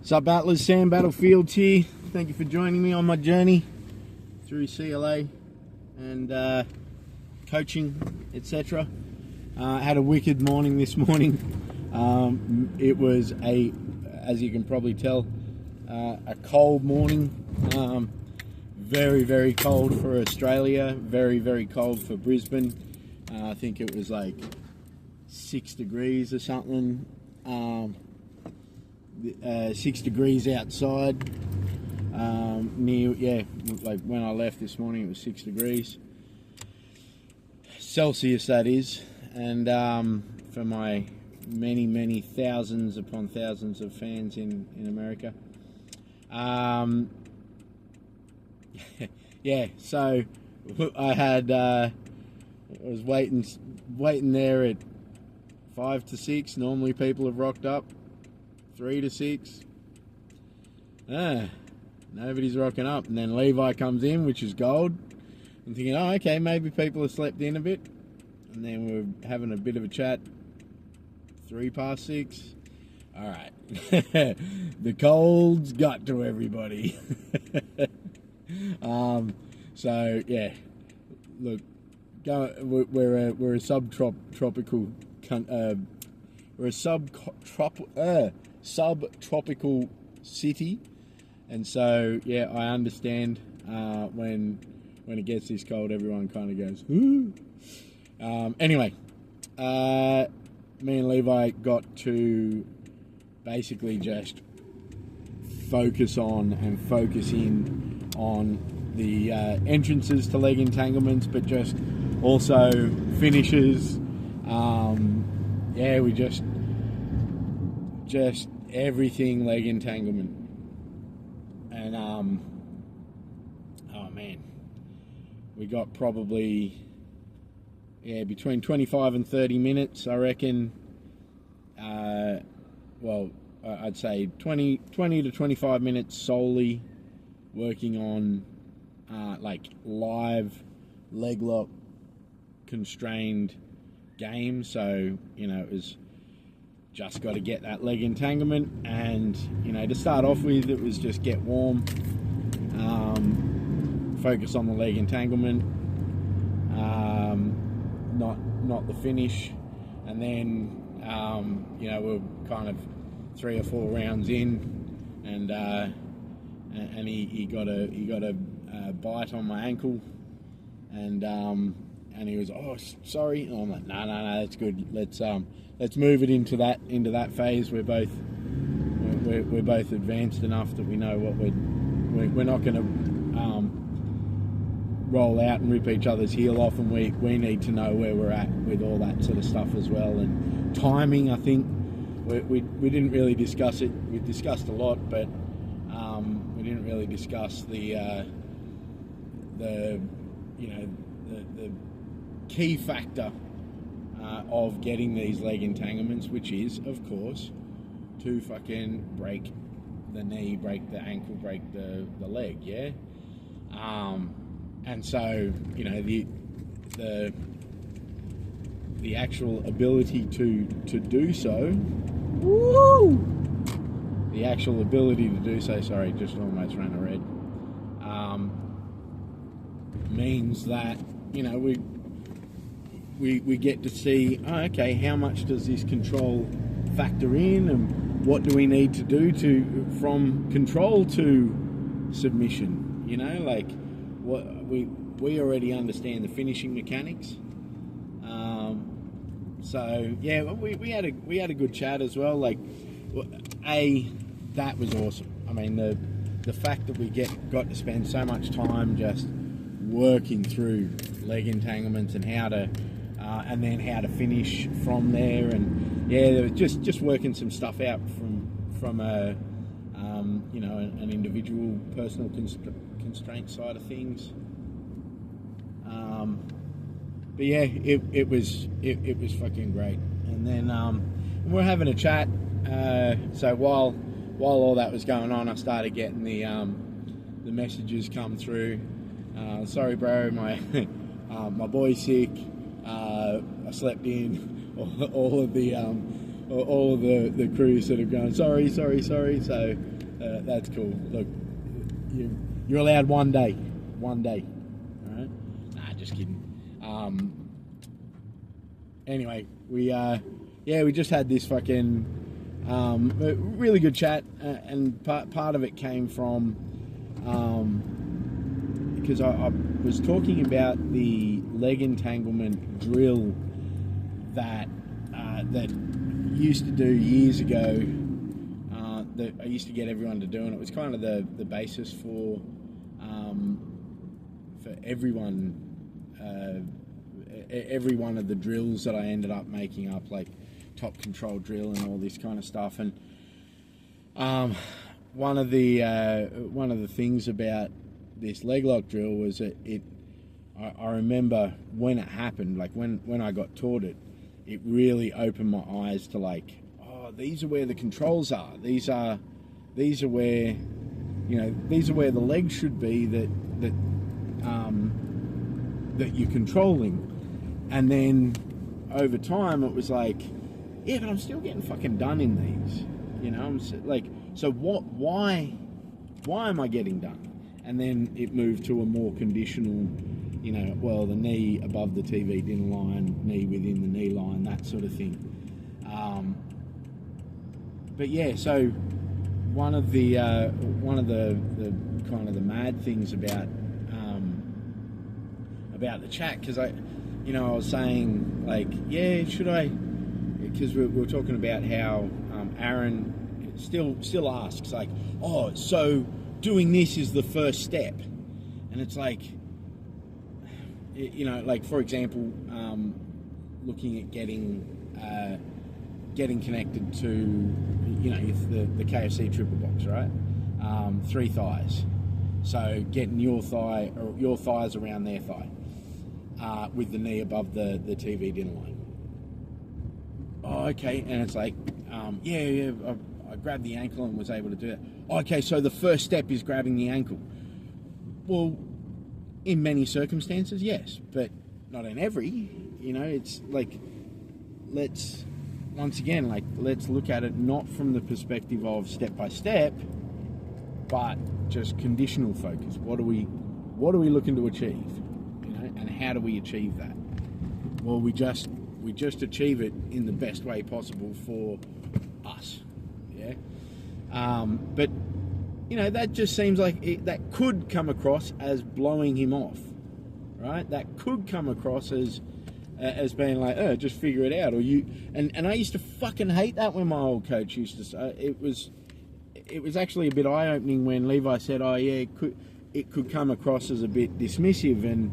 Sup Atlas, Sam Battlefields here. Thank you for joining me on my journey through CLA and coaching, etc. I had a wicked morning this morning. It was as you can probably tell, a cold morning. Very, very cold for Australia. Very, very cold for Brisbane. I think it was like 6 degrees or something. 6 degrees outside. Like when I left this morning, it was 6 degrees Celsius, that is. And for my many thousands upon thousands of fans in America, yeah. So I was waiting there at 5 to 6. Normally people have rocked up 3 to 6. Nobody's rocking up. And then Levi comes in, which is gold. I'm thinking, oh, okay, maybe people have slept in a bit. And then we're having a bit of a chat. 3 past 6. All right. The cold's got to everybody. So yeah, look, we're a subtropical subtropical city, and so yeah, I understand when it gets this cold, everyone kind of goes, ooh. Anyway, me and Levi got to basically just focus in on the entrances to leg entanglements, but just also finishes. We just everything leg entanglement. And oh man, we got probably between 25 and 30 minutes, I reckon. I'd say 20 to 25 minutes solely working on like live leg lock constrained games. So it was just got to get that leg entanglement, and to start off with, it was just get warm, focus on the leg entanglement, not the finish. And then we're kind of 3 or 4 rounds in, and he got a bite on my ankle, and he was, oh, sorry. And I'm like, no, that's good. Let's move it into that phase. We're both advanced enough that we know what we're not going to roll out and rip each other's heel off, and we need to know where we're at with all that sort of stuff as well. And timing, I think we didn't really discuss it. We discussed a lot, but we didn't really discuss the key factor of getting these leg entanglements, which is, of course, to fucking break the knee, break the ankle, break the leg, yeah? And so, the actual ability to do so, sorry, just almost ran a red, means that, we get to see, okay, how much does this control factor in, and what do we need to do from control to submission? Like what we already understand the finishing mechanics. So yeah, we had a good chat as well. Like, that was awesome. I mean, the fact that we got to spend so much time just working through leg entanglements and how to finish from there, and there was just working some stuff out from a an individual personal constraint side of things. But yeah, it was fucking great. And then we're having a chat. So while all that was going on, I started getting the messages come through. Sorry, bro, my boy's sick. I slept in. All all the crews that have gone, sorry. So that's cool. Look, you're allowed 1 day. 1 day. All right? Nah, just kidding. Anyway, we just had this fucking really good chat, and part of it came from because I was talking about the leg entanglement drill that used to do years ago, that I used to get everyone to do, and it was kind of the basis for everyone, every one of the drills that I ended up making up, like top control drill and all this kind of stuff. And one of the things about this leg lock drill was that I remember when it happened, like when I got taught it, it really opened my eyes to, like, oh, these are where the controls are. These are where, these are where the legs should be that you're controlling. And then over time, it was like, yeah, but I'm still getting fucking done in these. I'm like, so what? Why am I getting done? And then it moved to a more conditional, well, the knee above the TV dinner line, knee within the knee line, that sort of thing. But yeah, so one of the kind of the mad things about the chat, because I was saying, like, yeah, should I? Because we were talking about how Aaron still asks, like, oh, so doing this is the first step, and it's like, like, for example, looking at getting connected to, the KFC triple box, right? 3 thighs, so getting your thighs around their thigh, with the knee above the TV dinner line. Oh, okay. And it's like, I grabbed the ankle and was able to do that. Okay, so the first step is grabbing the ankle. Well, in many circumstances, yes, but not in every. It's like, let's look at it not from the perspective of step by step, but just conditional focus. What are we looking to achieve? And how do we achieve that? Well, we just achieve it in the best way possible for us. Yeah. But that just seems like that could come across as blowing him off, right? That could come across as being like, oh, just figure it out, or you. And I used to fucking hate that when my old coach used to say it was actually a bit eye opening when Levi said, oh yeah, it could come across as a bit dismissive and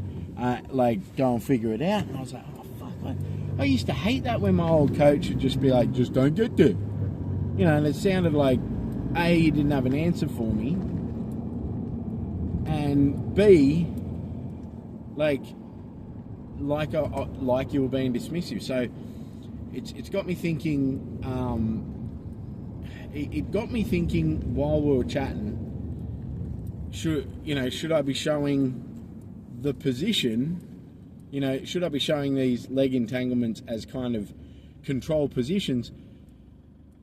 like, go and figure it out. And I was like, oh fuck. I used to hate that when my old coach would just be like, just don't get there. And it sounded like, A, he didn't have an answer for me, and B, like you were being dismissive. So it's got me thinking. It got me thinking while we were chatting. Should I be showing the position? Should I be showing these leg entanglements as kind of control positions?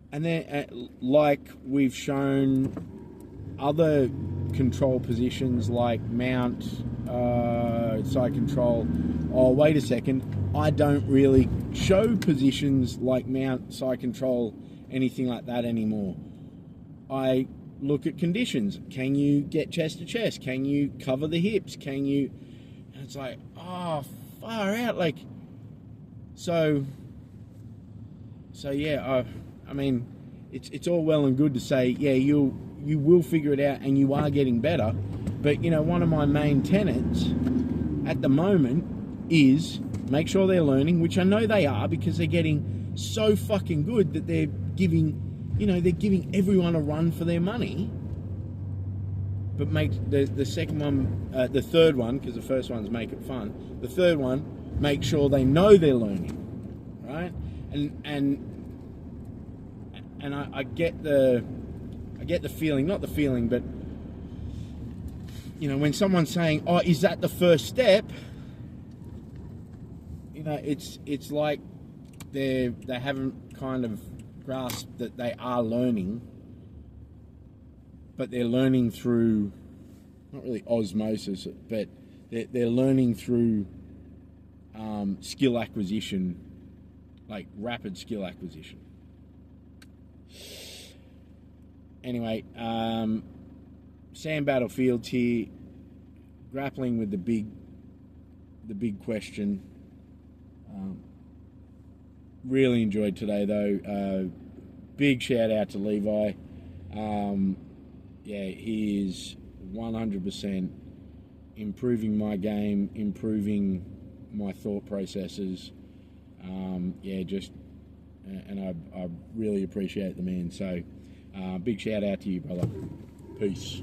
And then, like we've shown other control positions like mount, side control. Oh, wait a second. I don't really show positions like mount, side control, anything like that anymore. I look at conditions. Can you get chest to chest? Can you cover the hips? Can you... And it's like, oh, far out. Like, so yeah, I mean, it's all well and good to say, yeah, you will figure it out and you are getting better. But, one of my main tenets at the moment is make sure they're learning, which I know they are because they're getting so fucking good that they're giving everyone a run for their money. But make the second one, the third one, because the first one's make it fun. The third one, make sure they know they're learning, right? And I get the feeling, not the feeling, but when someone's saying, "Oh, is that the first step?" It's like they haven't kind of grasp that they are learning, but they're learning through, not really osmosis, but they're learning through skill acquisition, like rapid skill acquisition. Anyway, Sam Battlefield here, grappling with the big question. Really enjoyed today though. Big shout out to Levi. He is 100% improving my game, improving my thought processes. I really appreciate the man. So, big shout out to you, brother. Peace.